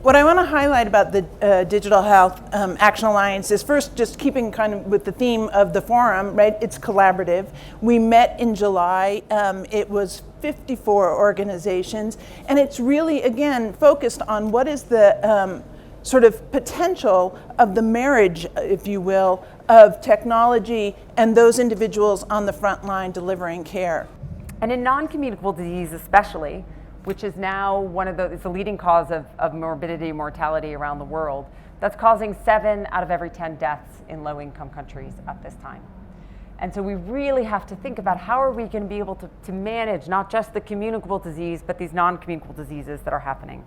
What I want to highlight about the Digital Health Action Alliance is first just keeping kind of with the theme of the forum, right? It's collaborative. We met in July. It was 54 organizations, and it's really, again, focused on what is the sort of potential of the marriage, if you will, of technology and those individuals on the front line delivering care. And in non-communicable disease especially, which is now it's the leading cause of morbidity and mortality around the world, that's causing 7 out of every 10 deaths in low-income countries at this time. And so we really have to think about how are we going to be able to manage not just the communicable disease, but these non-communicable diseases that are happening.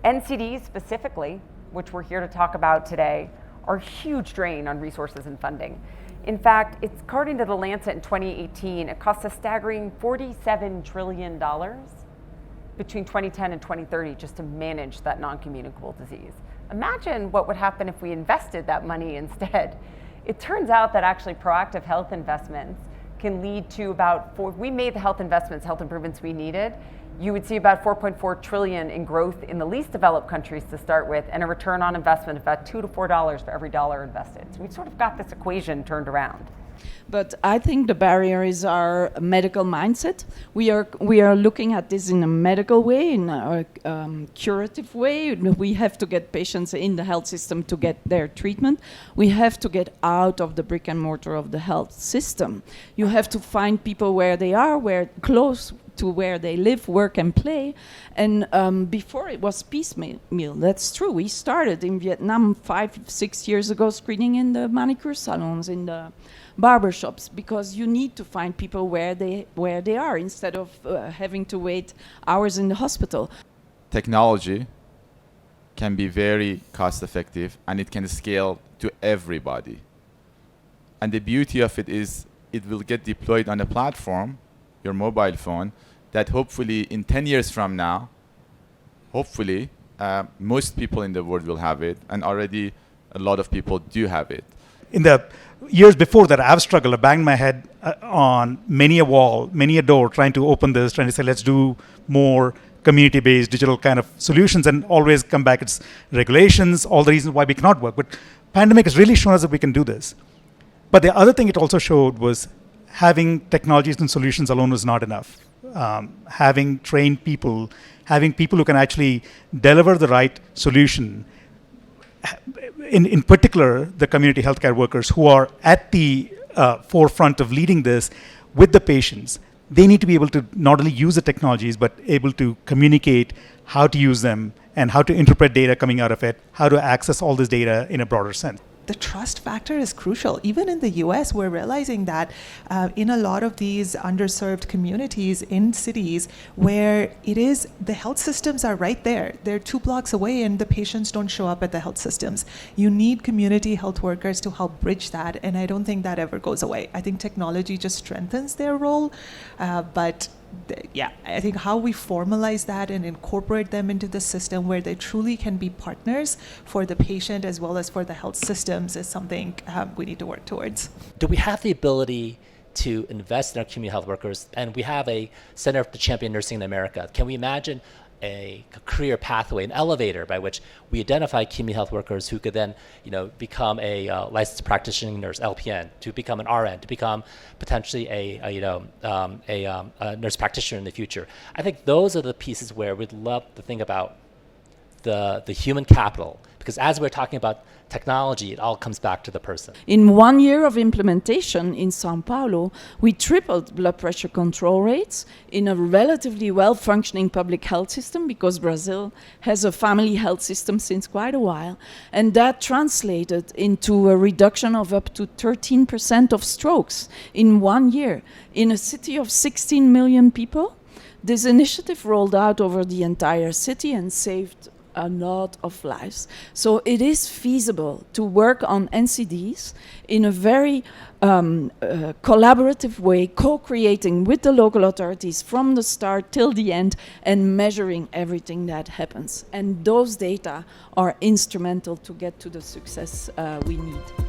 NCDs specifically, which we're here to talk about today, are a huge drain on resources and funding. In fact, according to the Lancet in 2018, it costs a staggering $47 trillion between 2010 and 2030 just to manage that non-communicable disease. Imagine what would happen if we invested that money instead. It turns out that actually proactive health investments can lead to we made the health improvements we needed, you would see about 4.4 trillion in growth in the least developed countries to start with, and a return on investment of about $2 to $4 for every dollar invested. So we sort of got this equation turned around. But I think the barrier is our medical mindset. We are looking at this in a medical way, in a curative way. We have to get patients in the health system to get their treatment. We have to get out of the brick and mortar of the health system. You have to find people where they are, close to where they live, work, and play. And before it was piecemeal. That's true. We started in Vietnam 5-6 years ago, screening in the manicure salons, in the barbershops, because you need to find people where they are instead of having to wait hours in the hospital. Technology can be very cost effective and it can scale to everybody. And the beauty of it is it will get deployed on a platform, your mobile phone, that hopefully in 10 years from now, hopefully most people in the world will have it, and already a lot of people do have it. In the years before that, I've struggled. I banged my head on many a wall, many a door, trying to open this, trying to say, let's do more community-based digital kind of solutions, and always come back, it's regulations, all the reasons why we cannot work. But pandemic has really shown us that we can do this. But the other thing it also showed was having technologies and solutions alone was not enough. Having trained people, having people who can actually deliver the right solution, in particular, the community healthcare workers who are at the forefront of leading this with the patients, they need to be able to not only use the technologies, but able to communicate how to use them and how to interpret data coming out of it, how to access all this data in a broader sense. The trust factor is crucial. Even in the US, we're realizing that in a lot of these underserved communities in cities where the health systems are right there. They're 2 blocks away and the patients don't show up at the health systems. You need community health workers to help bridge that, and I don't think that ever goes away. I think technology just strengthens their role, but I think how we formalize that and incorporate them into the system where they truly can be partners for the patient as well as for the health systems is something we need to work towards. Do we have the ability to invest in our community health workers? And we have a Center to Champion Nursing in America. Can we imagine a career pathway, an elevator by which we identify community health workers who could then, become a licensed practitioning nurse, LPN, to become an RN, to become potentially a nurse practitioner in the future? I think those are the pieces where we'd love to think about the human capital, because as we're talking about technology, it all comes back to the person. In 1 year of implementation in Sao Paulo, we tripled blood pressure control rates in a relatively well-functioning public health system, because Brazil has a family health system since quite a while, and that translated into a reduction of up to 13% of strokes in 1 year. In a city of 16 million people, this initiative rolled out over the entire city and saved a lot of lives. So it is feasible to work on NCDs in a very collaborative way, co-creating with the local authorities from the start till the end and measuring everything that happens. And those data are instrumental to get to the success we need.